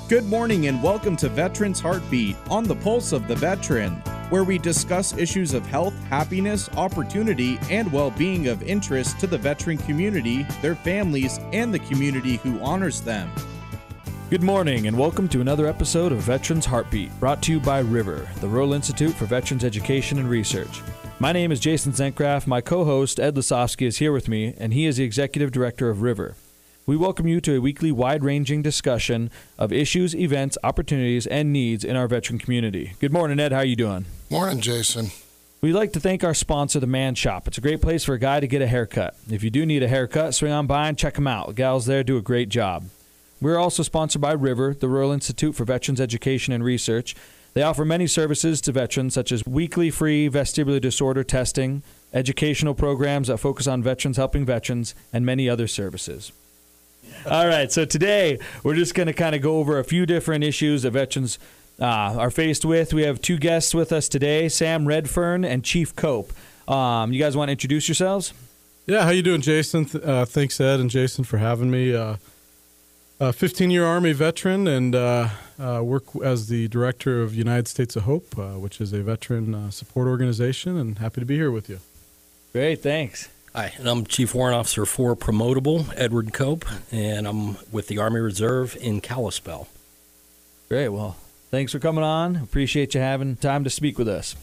Good morning and welcome to Veterans Heartbeat, on the pulse of the veteran, where we discuss issues of health, happiness, opportunity, and well-being of interest to the veteran community, their families, and the community who honors them. Good morning and welcome to another episode of Veterans Heartbeat, brought to you by River, the Rural Institute for Veterans Education and Research. My name is Jason Zencraft. My co-host, Ed Lasofsky, is here with me, and he is the Executive Director of River. We welcome you to a weekly wide-ranging discussion of issues, events, opportunities, and needs in our veteran community. Good morning, Ed. How are you doing? Morning, Jason. We'd like to thank our sponsor, The Man Shop. It's a great place for a guy to get a haircut. If you do need a haircut, swing on by and check them out. The gals there do a great job. We're also sponsored by River, the Rural Institute for Veterans Education and Research. They offer many services to veterans, such as weekly free vestibular disorder testing, educational programs that focus on veterans helping veterans, and many other services. All right, so today we're just going to kind of go over a few different issues that veterans are faced with. We have two guests with us today, Sam Redfern and Chief Cope. You guys want to introduce yourselves? Yeah, how you doing, Jason? Thanks, Ed and Jason, for having me. 15-year Army veteran and work as the director of United States of Hope, which is a veteran support organization, and happy to be here with you. Great, thanks. Hi, and I'm Chief Warrant Officer for Promotable, Edward Cope, and I'm with the Army Reserve in Kalispell. Great, well, thanks for coming on. Appreciate you having time to speak with us.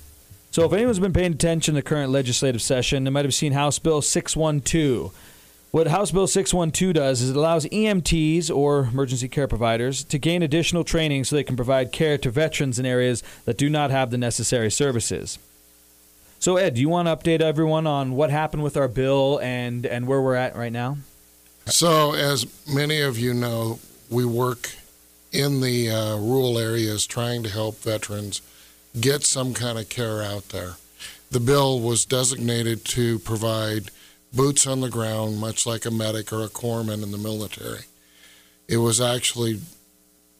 So if anyone's been paying attention to the current legislative session, they might have seen House Bill 612. What House Bill 612 does is it allows EMTs, or emergency care providers, to gain additional training so they can provide care to veterans in areas that do not have the necessary services. So, Ed, do you want to update everyone on what happened with our bill and where we're at right now? So, as many of you know, we work in the rural areas trying to help veterans get some kind of care out there. The bill was designated to provide boots on the ground, much like a medic or a corpsman in the military. It was actually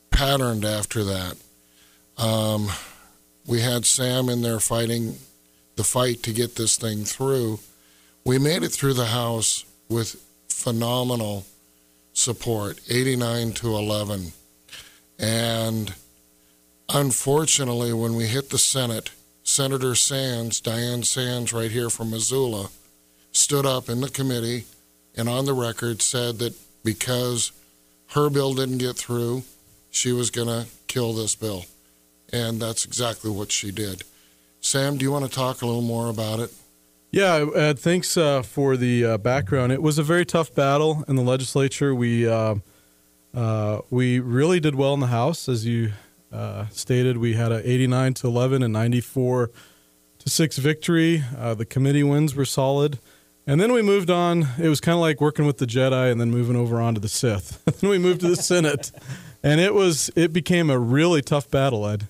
patterned after that. We had Sam in there fighting the fight to get this thing through. We made it through the House with phenomenal support, 89-11. And unfortunately, when we hit the Senate, Senator Sands, Diane Sands right here from Missoula, stood up in the committee and on the record said that because her bill didn't get through, she was going to kill this bill. And that's exactly what she did. Sam, do you want to talk a little more about it? Yeah, Ed, thanks for the background. It was a very tough battle in the legislature. We really did well in the House, as you stated. We had a 89-11 and 94-6 victory. The committee wins were solid. And then we moved on. It was kind of like working with the Jedi and then moving over onto the Sith. Then we moved to the Senate. And it became a really tough battle, Ed.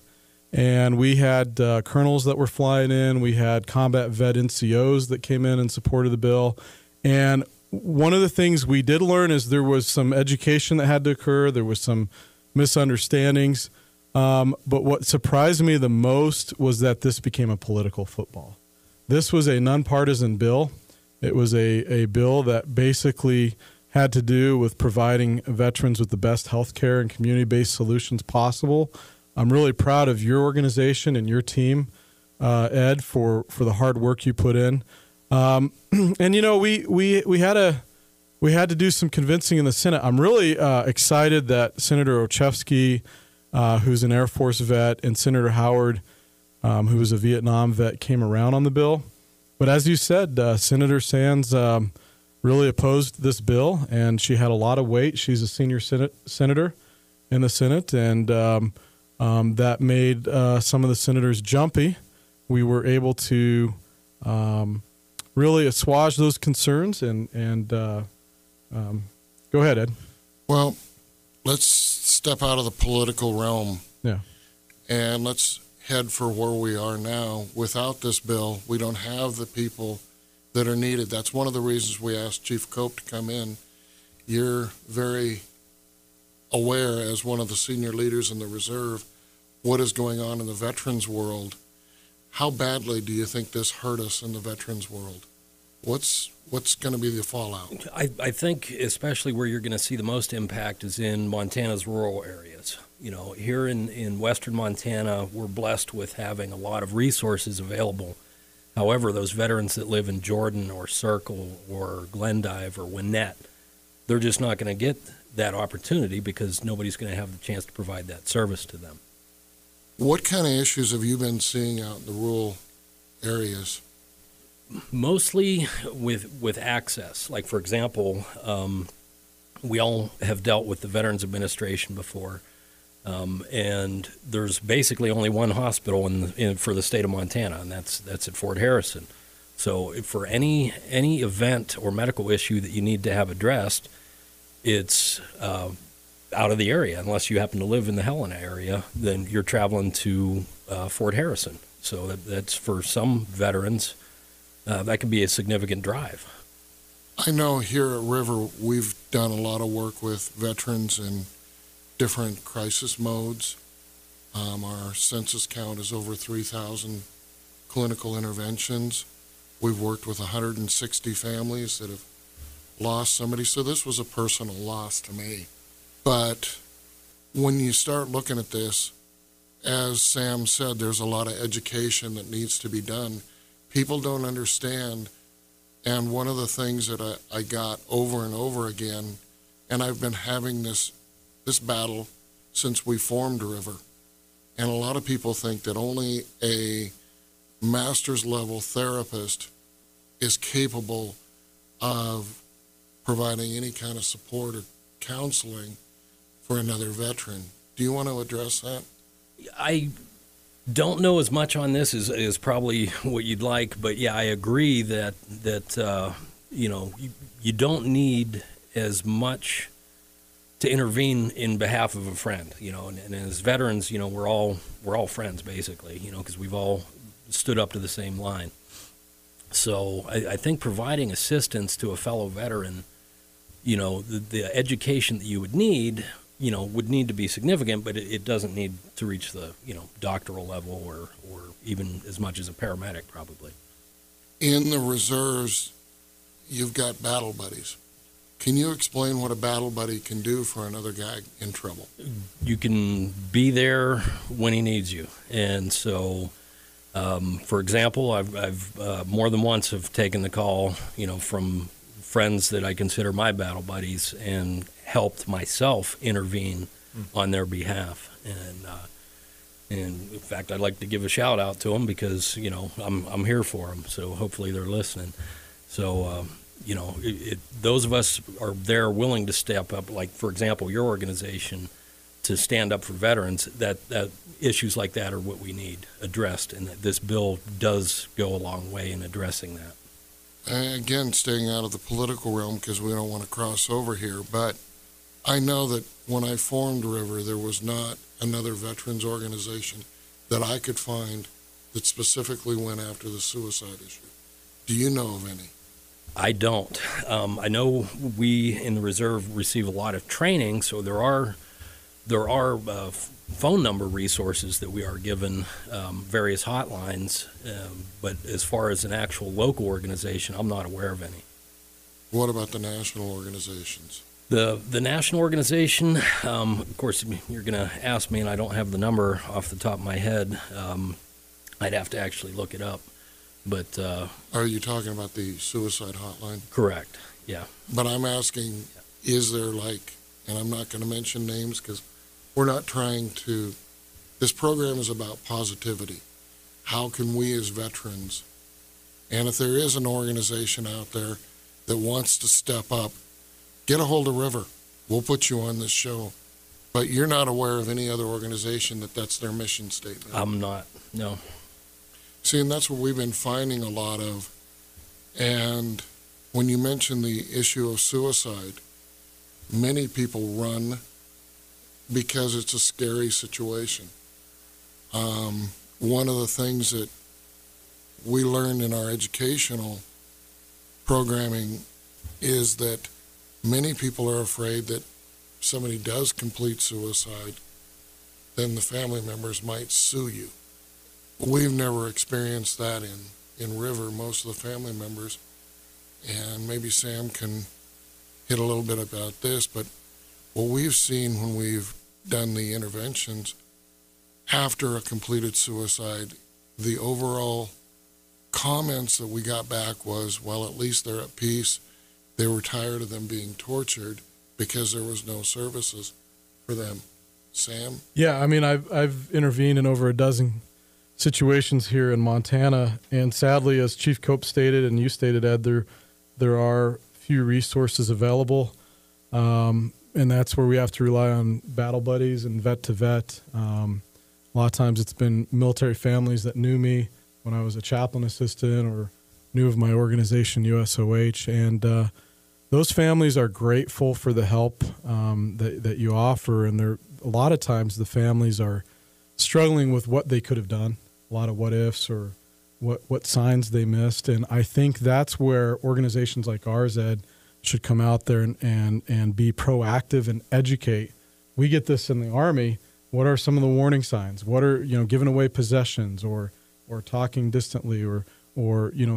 And we had colonels that were flying in. We had combat vet NCOs that came in and supported the bill. And one of the things we did learn is there was some education that had to occur. There was some misunderstandings. But what surprised me the most was that this became a political football. This was a nonpartisan bill. It was a bill that basically had to do with providing veterans with the best health care and community-based solutions possible. I'm really proud of your organization and your team, Ed, for the hard work you put in. And you know, we had to do some convincing in the Senate. I'm really excited that Senator Olszewski, who's an Air Force vet, and Senator Howard, who was a Vietnam vet, came around on the bill. But as you said, Senator Sands really opposed this bill, and she had a lot of weight. She's a senior senator in the Senate, and that made some of the senators jumpy. We were able to really assuage those concerns. And go ahead, Ed. Well, let's step out of the political realm. Yeah. And let's head for where we are now. Without this bill, we don't have the people that are needed. That's one of the reasons we asked Chief Cope to come in. You're very aware, as one of the senior leaders in the reserve, what is going on in the veterans world. How badly do you think this hurt us in the veterans world? What's going to be the fallout? I think especially where you're going to see the most impact is in Montana's rural areas. Here in western Montana, we're blessed with having a lot of resources available. However, those veterans that live in Jordan or Circle or Glendive or Winnett, they're just not going to get that opportunity because nobody's going to have the chance to provide that service to them. What kind of issues have you been seeing out in the rural areas? Mostly with access. Like, for example, we all have dealt with the Veterans Administration before, and there's basically only one hospital for the state of Montana, and that's at Fort Harrison. So for any event or medical issue that you need to have addressed, it's out of the area. Unless you happen to live in the Helena area, then you're traveling to Fort Harrison. So that's for some veterans. That can be a significant drive. I know here at River, we've done a lot of work with veterans in different crisis modes. Our census count is over 3,000 clinical interventions. We've worked with 160 families that have lost somebody, so this was a personal loss to me. But when you start looking at this, as Sam said, there's a lot of education that needs to be done. People don't understand, and one of the things that I got over and over again, and I've been having this battle since we formed River, and a lot of people think that only a master's level therapist is capable of providing any kind of support or counseling for another veteran. Do you want to address that? I don't know as much on this as probably what you'd like, but yeah, I agree that you don't need as much to intervene in behalf of a friend, and as veterans, we're all friends basically, because we've all stood up to the same line. So I think providing assistance to a fellow veteran, the education that you would need to be significant, but it doesn't need to reach the, doctoral level or even as much as a paramedic probably. In the reserves, you've got battle buddies. Can you explain what a battle buddy can do for another guy in trouble? You can be there when he needs you. And so, for example, I've more than once have taken the call, from friends that I consider my battle buddies and helped myself intervene on their behalf. And in fact, I'd like to give a shout out to them because, I'm here for them. So hopefully they're listening. So, those of us are there willing to step up, like, for example, your organization, to stand up for veterans, that issues like that are what we need addressed, and that this bill does go a long way in addressing that. Again, staying out of the political realm because we don't want to cross over here, but I know that when I formed River, there was not another veterans organization that I could find that specifically went after the suicide issue. Do you know of any? I don't. I know we in the reserve receive a lot of training, so there are phone number resources that we are given, various hotlines, but as far as an actual local organization, I'm not aware of any. What about the national organizations? The national organization, of course, you're going to ask me, and I don't have the number off the top of my head. I'd have to actually look it up. But are you talking about the suicide hotline? Correct, yeah. But I'm asking, is there and I'm not going to mention names because we're not trying to, this program is about positivity. How can we as veterans, and if there is an organization out there that wants to step up, get a hold of River. We'll put you on this show. But you're not aware of any other organization that's their mission statement? I'm not, no. See, and that's what we've been finding a lot of. And when you mention the issue of suicide, many people run because it's a scary situation. One of the things that we learned in our educational programming is that many people are afraid that if somebody does complete suicide, then the family members might sue you. We've never experienced that in River. Most of the family members and maybe Sam can hit a little bit about this, but what we've seen when we've done the interventions after a completed suicide, the overall comments that we got back was, well, at least they're at peace. They were tired of them being tortured because there was no services for them. Sam? Yeah, I mean, I've intervened in over a dozen situations here in Montana, and sadly, as Chief Cope stated and you stated, Ed, there are few resources available, and that's where we have to rely on battle buddies and vet to vet. A lot of times it's been military families that knew me when I was a chaplain assistant or knew of my organization, USOH, and those families are grateful for the help that you offer, and a lot of times the families are struggling with what they could have done, a lot of what ifs or what signs they missed. And I think that's where organizations like ours, Ed, should come out there and be proactive and educate. We get this in the Army. What are some of the warning signs? What are, giving away possessions or talking distantly or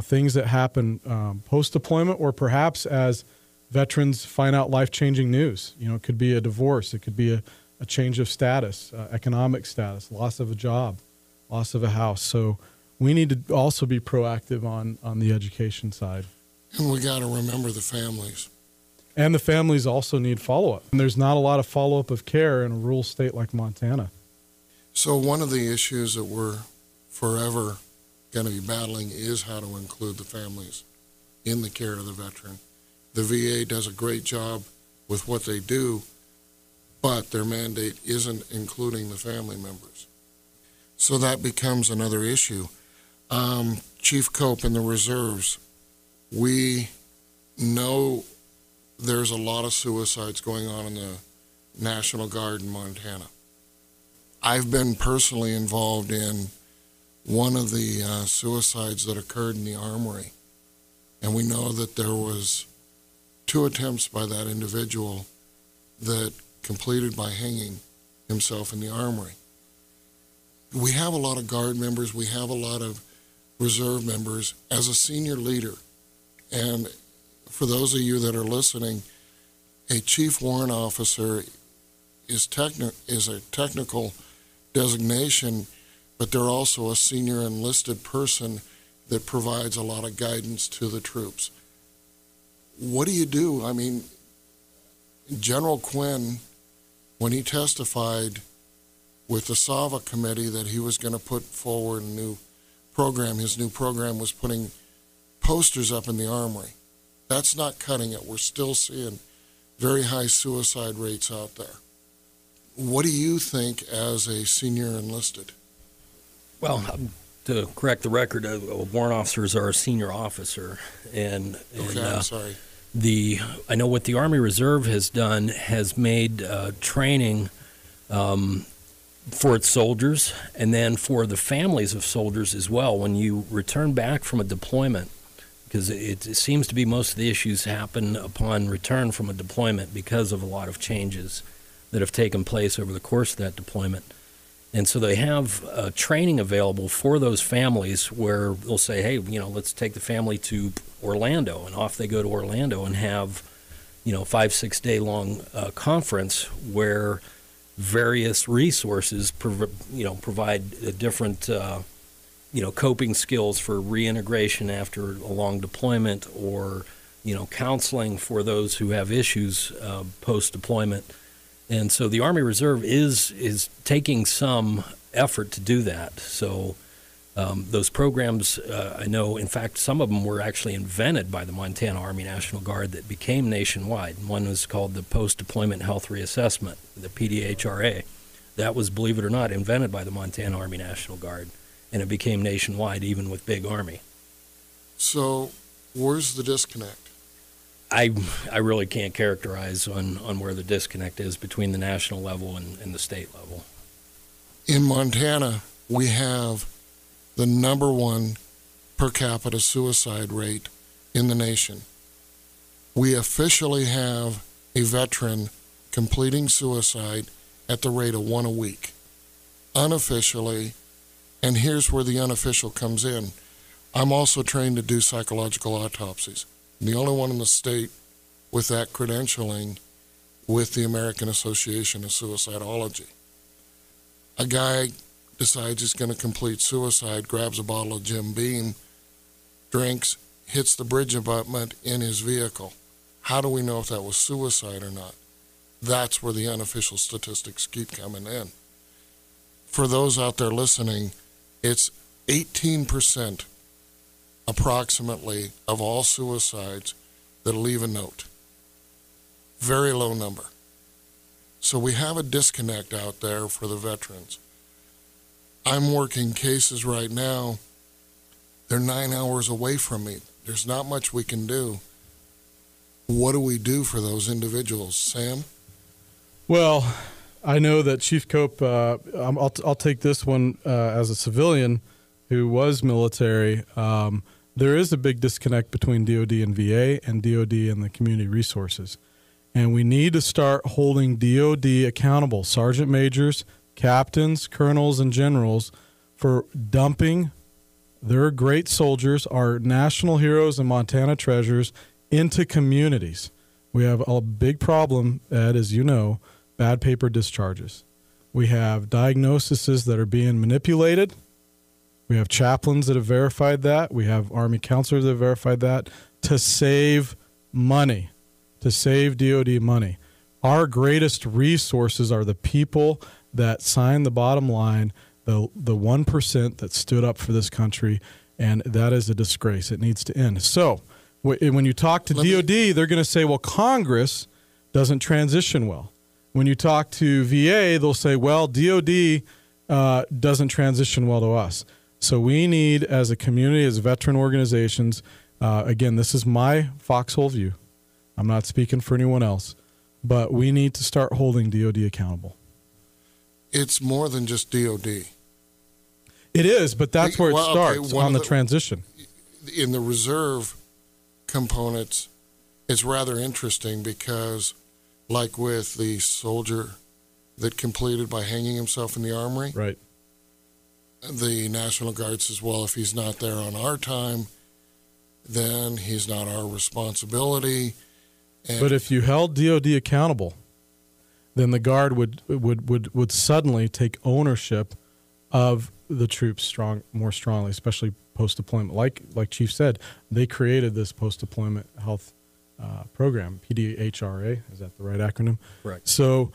things that happen post-deployment, or perhaps as veterans find out life-changing news. It could be a divorce. It could be a change of status, economic status, loss of a job, loss of a house. So we need to also be proactive on the education side. And we got to remember the families. And the families also need follow-up. And there's not a lot of follow-up of care in a rural state like Montana. So one of the issues that we're forever going to be battling is how to include the families in the care of the veteran. The VA does a great job with what they do, but their mandate isn't including the family members. So that becomes another issue. Chief Cope in the reserves, we know there's a lot of suicides going on in the National Guard in Montana. I've been personally involved in one of the suicides that occurred in the armory, and we know that there was 2 attempts by that individual that completed by hanging himself in the armory. We have a lot of Guard members, we have a lot of reserve members. As a senior leader, and for those of you that are listening, a chief warrant officer is a technical designation, but they're also a senior enlisted person that provides a lot of guidance to the troops. What do you do? I mean, General Quinn, when he testified with the SAVA committee that he was going to put forward a new program, his new program was putting posters up in the armory. That's not cutting it. We're still seeing very high suicide rates out there. What do you think as a senior enlisted? Well, to correct the record, warrant officers are a senior officer, and I'm sorry. I know what the Army Reserve has done has made training for its soldiers and then for the families of soldiers as well. When you return back from a deployment, because it seems to be most of the issues happen upon return from a deployment because of a lot of changes that have taken place over the course of that deployment. And so they have training available for those families where they'll say, hey, let's take the family to Orlando, and off they go to Orlando and have, 5-6 day long conference where various resources provide different coping skills for reintegration after a long deployment, or counseling for those who have issues post deployment. And so the Army Reserve is taking some effort to do that. So those programs, I know, in fact, some of them were actually invented by the Montana Army National Guard that became nationwide. One was called the Post-Deployment Health Reassessment, the PDHRA. That was, believe it or not, invented by the Montana Army National Guard, and it became nationwide even with Big Army. So where's the disconnect? I really can't characterize on where the disconnect is between the national level and the state level. In Montana, we have the number 1 per capita suicide rate in the nation. We officially have a veteran completing suicide at the rate of 1 a week. Unofficially, and here's where the unofficial comes in, I'm also trained to do psychological autopsies. the only one in the state with that credentialing with the American Association of Suicidology. A guy decides he's going to complete suicide, grabs a bottle of Jim Beam, drinks, hits the bridge abutment in his vehicle. How do we know if that was suicide or not? That's where the unofficial statistics keep coming in. For those out there listening, it's 18% approximately of all suicides that leave a note. Very low number. So we have a disconnect out there for the veterans. I'm working cases right now. They're 9 hours away from me. There's not much we can do. What do we do for those individuals, Sam? Well, I know that Chief Cope, I'll take this one as a civilian who was military. There is a big disconnect between DOD and VA and DOD and the community resources. And we need to start holding DOD accountable, sergeant majors, captains, colonels, and generals for dumping their great soldiers, our national heroes and Montana treasures, into communities. We have a big problem, Ed, as you know, bad paper discharges. We have diagnoses that are being manipulated. We have chaplains that have verified that. We have Army counselors that have verified that to save money, to save DOD money. Our greatest resources are the people that signed the bottom line, the 1% that stood up for this country, and that is a disgrace. It needs to end. So when you talk to DOD, they're going to say, well, Congress doesn't transition well. When you talk to VA, they'll say, well, DOD doesn't transition well to us. So we need, as a community, as veteran organizations, again, this is my foxhole view. I'm not speaking for anyone else, but we need to start holding DOD accountable. It's more than just DOD. It is, but that's where it starts, on the transition. In the reserve components, it's rather interesting because, like with the soldier that completed by hanging himself in the armory, right? The National Guard says, well, if he's not there on our time, then he's not our responsibility. But if you held DOD accountable, then the Guard would suddenly take ownership of the troops more strongly, especially post-deployment. Like Chief said, they created this post-deployment health program, PDHRA. Is that the right acronym? Correct. So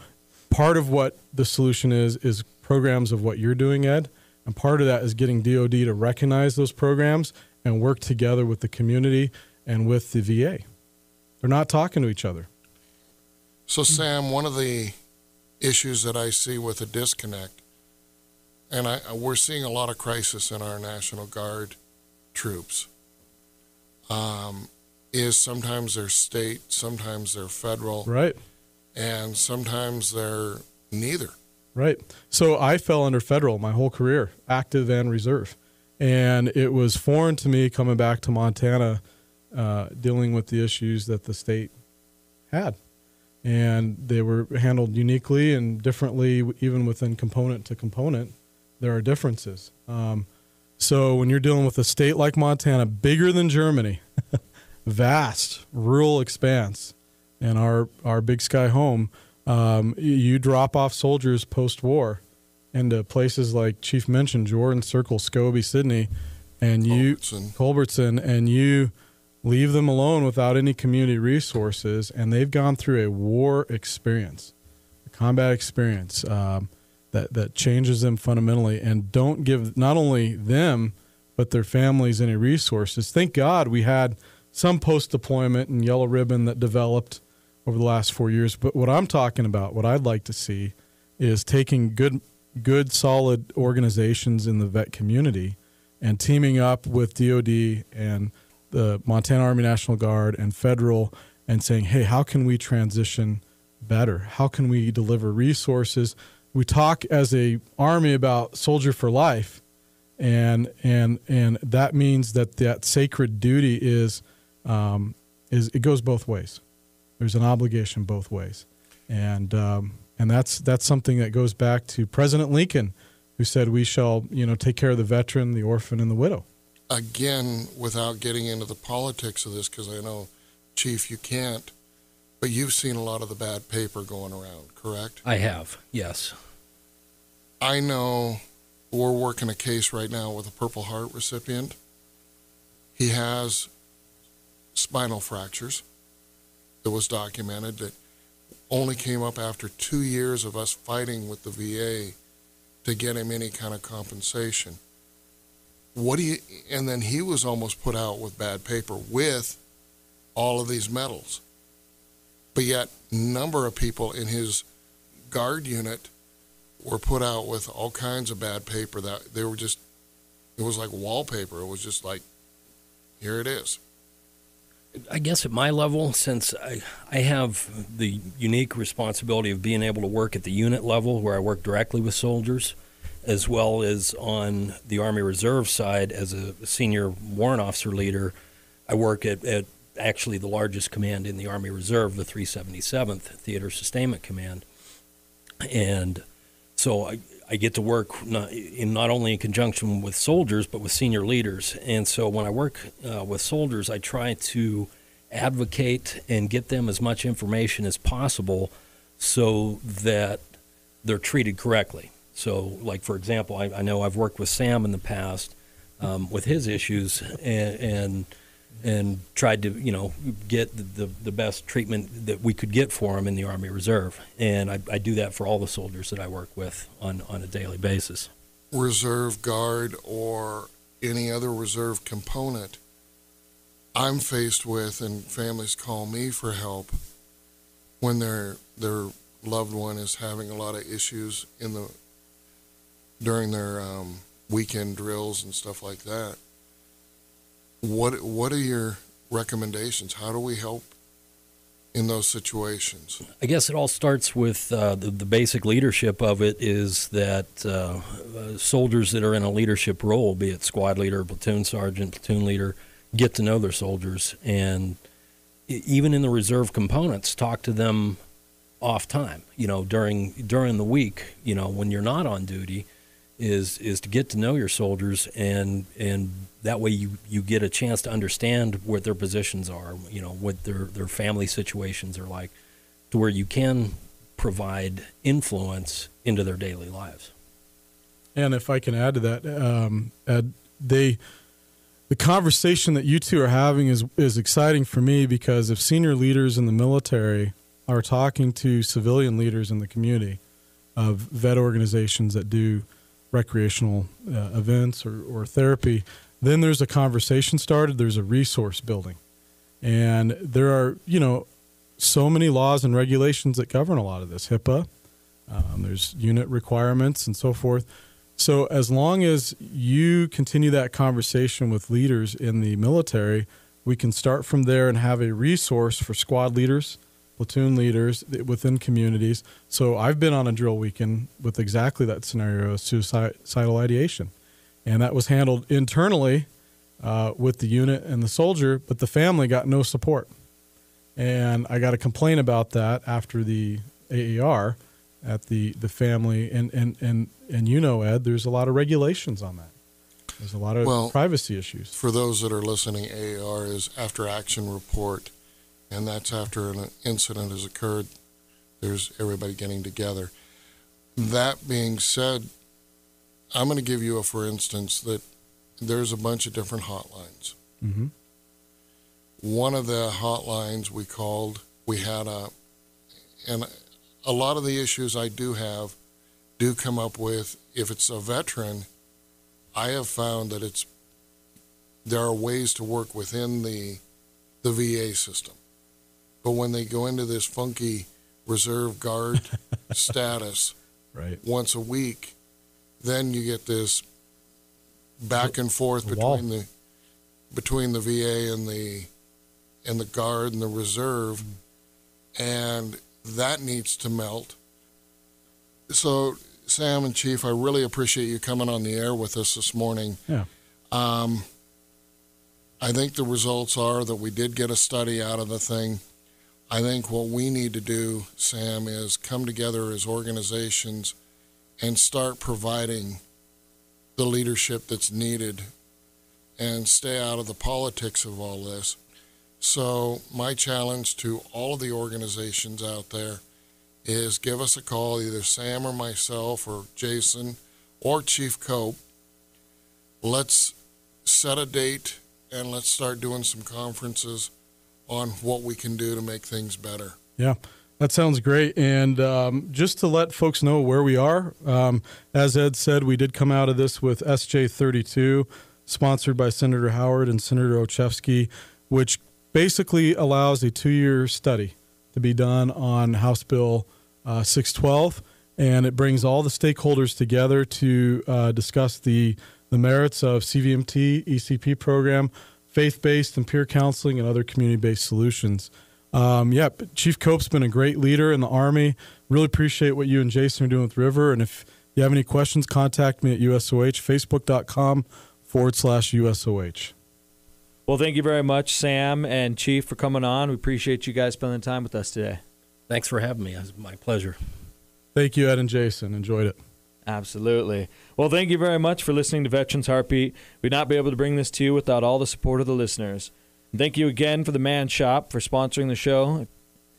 part of what the solution is programs of what you're doing, Ed, and part of that is getting DOD to recognize those programs and work together with the community and with the VA. They're not talking to each other. So, Sam, one of the issues that I see with a disconnect, and we're seeing a lot of crisis in our National Guard troops, is sometimes they're state, sometimes they're federal. Right. And sometimes they're neither. Right. So I fell under federal my whole career, active and reserve. And it was foreign to me coming back to Montana, dealing with the issues that the state had. And they were handled uniquely and differently, even within component to component. There are differences. So when you're dealing with a state like Montana, bigger than Germany, vast rural expanse, and our Big Sky home, you drop off soldiers post-war into places like Chief mentioned, Jordan Circle, Scobie, Sydney, and Culbertson, and you leave them alone without any community resources, and they've gone through a war experience, a combat experience that changes them fundamentally, and don't give not only them but their families any resources. Thank God we had some post-deployment and yellow ribbon that developed over the last 4 years. But what I'm talking about, what I'd like to see, is taking good, solid organizations in the vet community and teaming up with DOD and the Montana Army National Guard and federal and saying, hey, how can we transition better? How can we deliver resources? We talk as a Army about soldier for life, and that means that sacred duty is it goes both ways. There's an obligation both ways, and that's something that goes back to President Lincoln, who said we shall take care of the veteran, the orphan, and the widow. again, without getting into the politics of this, because I know, Chief, you can't, but you've seen a lot of the bad paper going around, correct? I have, yes. I know we're working a case right now with a Purple Heart recipient. He has spinal fractures that was documented that only came up after 2 years of us fighting with the VA to get him any kind of compensation. And then he was almost put out with bad paper with all of these medals. But yet, a number of people in his guard unit were put out with all kinds of bad paper that they were just, it was like wallpaper. It was just like, here it is. I guess at my level, since I have the unique responsibility of being able to work at the unit level where I work directly with soldiers, as well as on the Army Reserve side as a senior warrant officer leader, I work at actually the largest command in the Army Reserve, the 377th Theater Sustainment Command. And so I get to work not only in conjunction with soldiers, but with senior leaders. And so when I work with soldiers, I try to advocate and get them as much information as possible so that they're treated correctly. So, like, for example, I know I've worked with Sam in the past with his issues and tried to, get the best treatment that we could get for him in the Army Reserve. And I do that for all the soldiers that I work with on a daily basis. Reserve Guard or any other reserve component, I'm faced with, and families call me for help when their loved one is having a lot of issues during their weekend drills and stuff like that. What are your recommendations? How do we help in those situations? I guess it all starts with the basic leadership of it is that soldiers that are in a leadership role, be it squad leader, platoon sergeant, platoon leader, get to know their soldiers. And even in the reserve components, talk to them off time, during the week, when you're not on duty, is to get to know your soldiers, and that way you get a chance to understand what their positions are, what their family situations are like, to where you can provide influence into their daily lives. And if I can add to that, Ed, the conversation that you two are having is exciting for me, because if senior leaders in the military are talking to civilian leaders in the community of vet organizations that do recreational events or therapy, then there's a conversation started, there's a resource building. And there are, so many laws and regulations that govern a lot of this. HIPAA, there's unit requirements and so forth. So as long as you continue that conversation with leaders in the military, we can start from there and have a resource for squad leaders, platoon leaders within communities. So I've been on a drill weekend with exactly that scenario of suicidal ideation. And that was handled internally with the unit and the soldier, but the family got no support. And I got a complaint about that after the AER at the family. And Ed, there's a lot of regulations on that. There's a lot of privacy issues. For those that are listening, AER is After Action Report. And that's after an incident has occurred. There's everybody getting together. That being said, I'm going to give you for instance, that there's a bunch of different hotlines. Mm-hmm. One of the hotlines and a lot of the issues I do come up with, if it's a veteran, I have found that there are ways to work within the VA system. But when they go into this funky reserve guard status once a week, then you get this back and forth between the VA and the guard and the reserve, and that needs to melt. So, Sam and Chief, I really appreciate you coming on the air with us this morning. Yeah. I think the results are that we did get a study out of the thing. I think what we need to do, Sam, is come together as organizations and start providing the leadership that's needed and stay out of the politics of all this. So my challenge to all of the organizations out there is give us a call, either Sam or myself or Jason or Chief Cope. Let's set a date and let's start doing some conferences on what we can do to make things better. Yeah, that sounds great. And just to let folks know where we are, as Ed said, we did come out of this with SJ 32, sponsored by Senator Howard and Senator Olszewski, which basically allows a 2-year study to be done on House Bill 612, and it brings all the stakeholders together to discuss the merits of CVMT, ECP program, faith-based and peer counseling, and other community-based solutions. Chief Cope's been a great leader in the Army. Really appreciate what you and Jason are doing with River, and if you have any questions, contact me at USOH, facebook.com/USOH. Well, thank you very much, Sam and Chief, for coming on. We appreciate you guys spending time with us today. Thanks for having me. It was my pleasure. Thank you, Ed and Jason. Enjoyed it. Absolutely. Well, thank you very much for listening to Veterans Heartbeat. We'd not be able to bring this to you without all the support of the listeners. And thank you again for the Man Shop for sponsoring the show.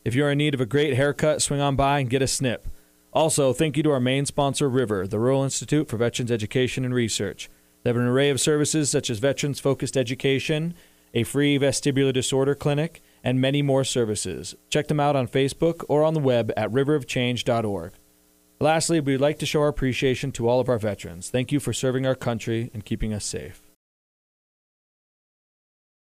If you're in need of a great haircut, swing on by and get a snip. Also, thank you to our main sponsor, River, the Rural Institute for Veterans Education and Research. They have an array of services such as veterans-focused education, a free vestibular disorder clinic, and many more services. Check them out on Facebook or on the web at riverofchange.org. Lastly, we'd like to show our appreciation to all of our veterans. Thank you for serving our country and keeping us safe.